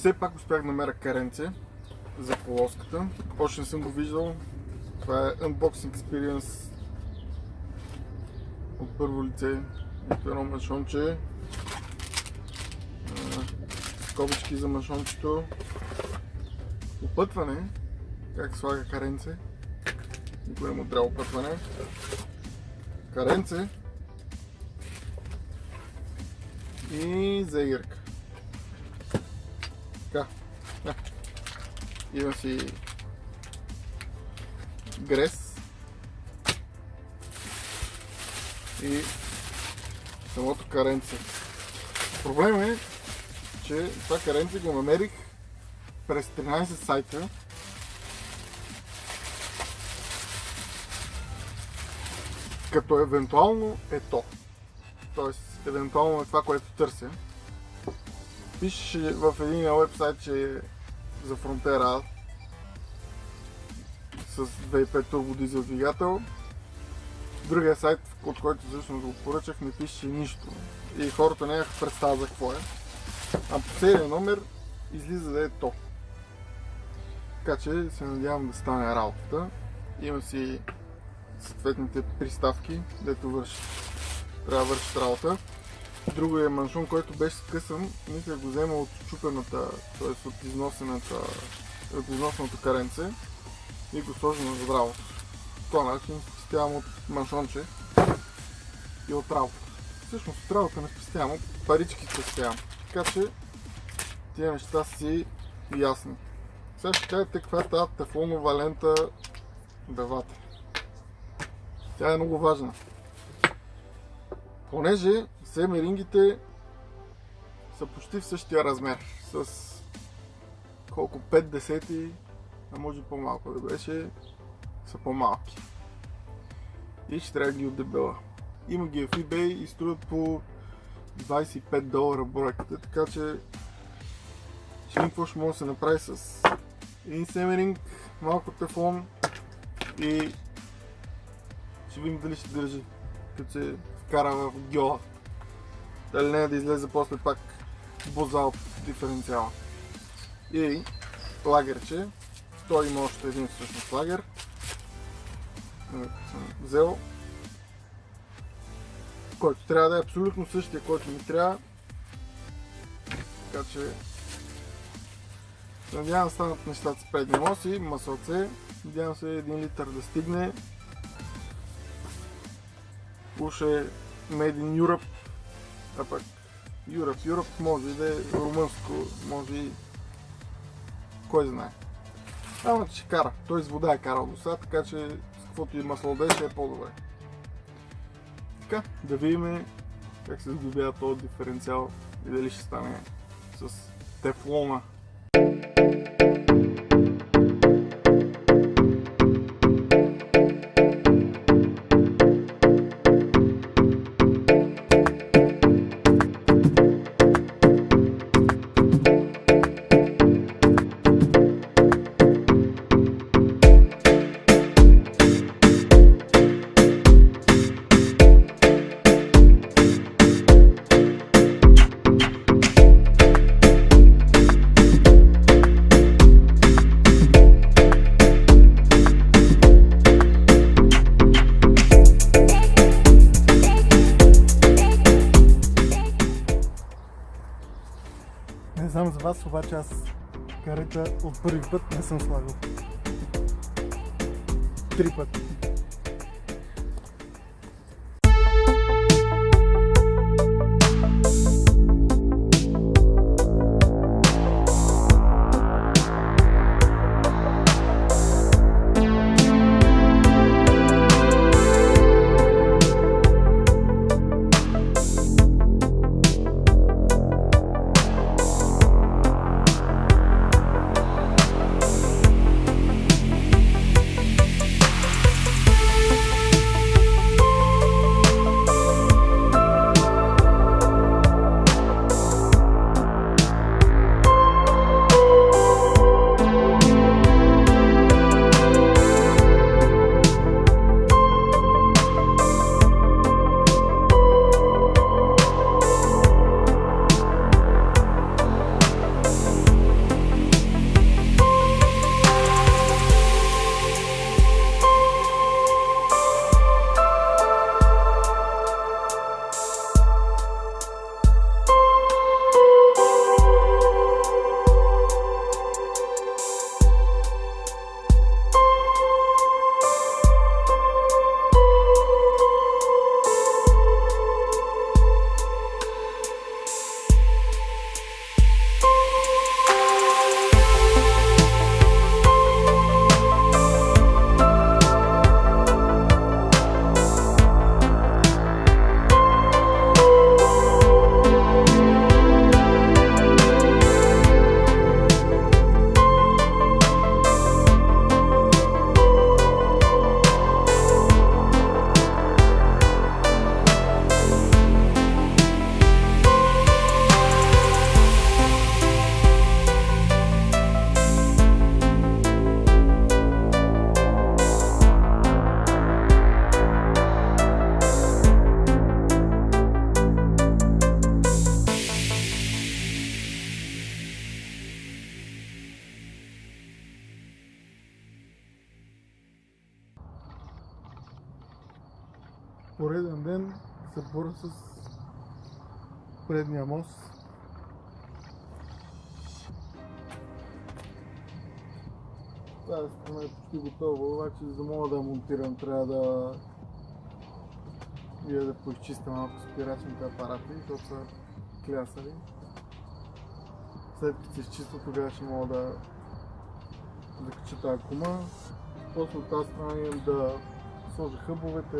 все пак успях да намеря каренце за полоската. Още не съм го виждал. Това е unboxing experience от първо лице. Ето едно машонче. Скобички за машончето. Опътване. Как слага каренце. Никой не му трябва опътване. Каренце. И заигърка. Така. Има си грес и самото каренце. Проблем е, че това каренце го намерих през 13 сайта. Като евентуално е то. Тоест, евентуално е това, което търся. Пише в един уебсайт, че е за Frontera с 2.5 турбо дизел двигател. Другия сайт, от който всъщност го поръчах, не пише нищо. И хората нямаха представа за какво е. А по серия номер излиза да е то. Така че се надявам да стане работата. Има си съответните приставки, дето трябва да вършат работа. Друго е маншон, който беше скъсан, мисля го взема от чупената, т.е. от износеното каренце и го сложим на работа. По този начин спестявам от маншонче и от работа. Всъщност от работа не спестявам, от парички спестявам. Така че тия неща си ясни. Сега ще кажете каква е тази тефлонова лента давате. Тя е много важна. Понеже семерингите са почти в същия размер. С колко? 5 десети, а може по-малко да беше, са по-малки. И ще трябва да ги отдебела. Има ги в eBay и струват по $25 бройката, така че ще видим какво ще може да се направи с един семеринг, малко тефлон и ще видим дали ще държи, като се вкара в гьола. Дали не да излезе после пак боза от диференциала. И лагерче. Той има още един всъщност лагер. Съм взел. Който трябва да е абсолютно същия, който ми трябва. Така че надявам да станат нещата с предни оси, масълце. Надявам се 1 литър да стигне. Уж е Made in Europe, а пък Europe може и да е румънско, може и кой знае. Ама че ще кара, той с вода е карал до сега, така че с каквото и масло да е по-добре. Така, да видим как се здобява този диференциал и дали ще стане с тефлона. Не знам за вас, обаче аз карета от първи път не съм слагал. 3 пъти. пореден ден се боря с предния мост. Тази страна е почти готова, обаче за да мога да я монтирам трябва да да поизчистя малко спирачните апарати, защото са клясали. След като се изчиства, тогава ще мога да закача тази кума. После от тази страна имам да сложа хъбовете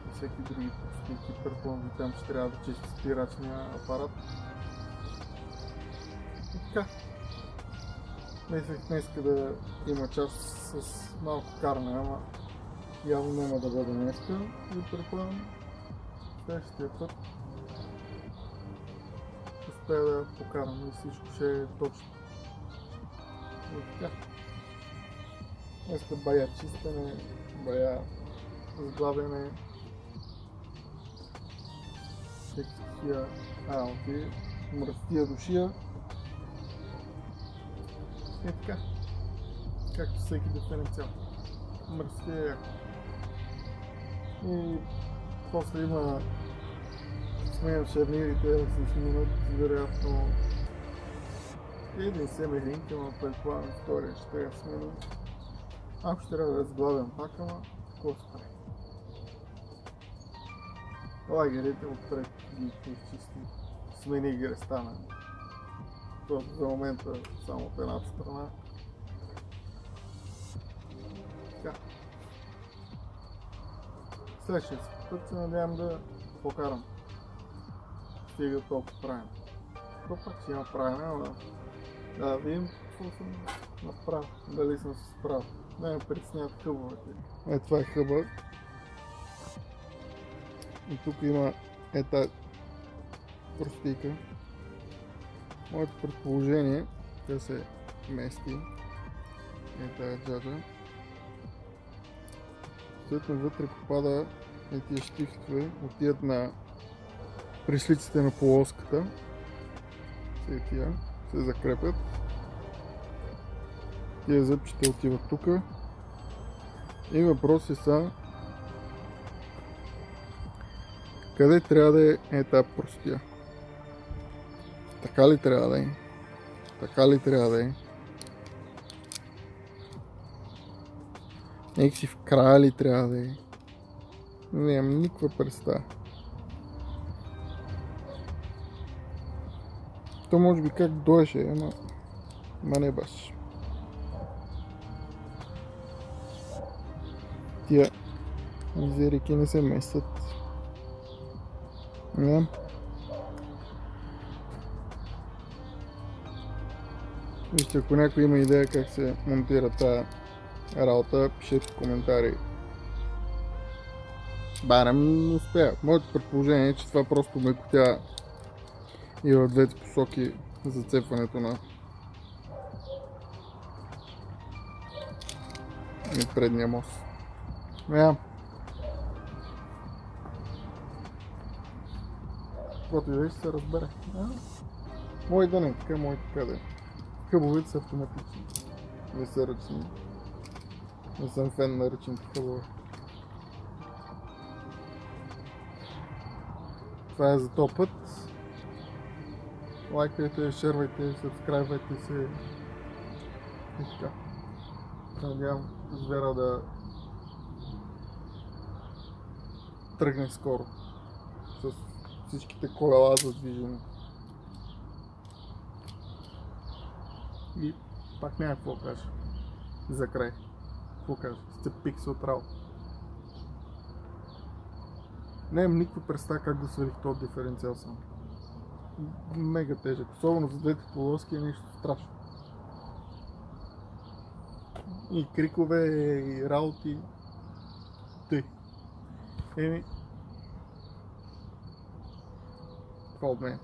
и всеки други простинки. Предполагам, там ще трябва да чисти спирачния апарат. И така. Мислех днеска да има част с малко каране, ама явно няма да бъде днеска и предполагам следващия път успея да покарам и всичко ще е точно. И така. Днеска бая чистене, бая сглавяне, всеки такива работи, мръстия душия. И така, както всеки диференциал. Мръстия е яко. И после има сменям шарнирите да се сменят, вероятно един семелинк, но предполагам втория ще трябва да сменя. Ако ще трябва да разглавям пак, ама какво се прави? Лагерите отпред ги изчисти, смени ги рестана. Защото за момента само от едната страна. Така. Следващия път се надявам да покарам. Стига толкова правим. То пак ще има правене, ама да видим какво съм направил. Дали съм се справил. Да ме притесняват хъбовете. Това е хъба. И тук има тази простийка. Моето предположение да се мести тази джаджа. Следно вътре попада тия щифтове, отиват на прислиците на полоската. Тия се закрепят. Тия зъбчета отиват тук. И въпроси са къде трябва да е тази простия? Така ли трябва да е? Така ли трябва да е? Някак си в края ли трябва да е? Нямам никаква представа. То може би как дойше, ама не баш. Тия мизерики не се местят. Не. Вижте, ако някой има идея как се монтира тази работа, пишете в коментари. Барем успея. Моето предположение е, че това просто мекотя и в двете посоки зацепването на предния мост. Каквото и да ще се разбере. Мой да не, така мой така да е. Хъбовете са автоматични. Не са ръчни. Не съм фен на ръчните хъбове. Това е за този път. Лайкайте, шервайте, сабскрайбвайте се. И така. Надявам звера да тръгне скоро. С всичките колела за движение. И пак няма какво кажа. За край. Какво кажа? Сте пикс от работа. Нямам никаква представа как да свалих този диференциал сам. Мега тежък. Особено за двете полоски е нещо страшно. И крикове, и работи. Тъй. Това от мен.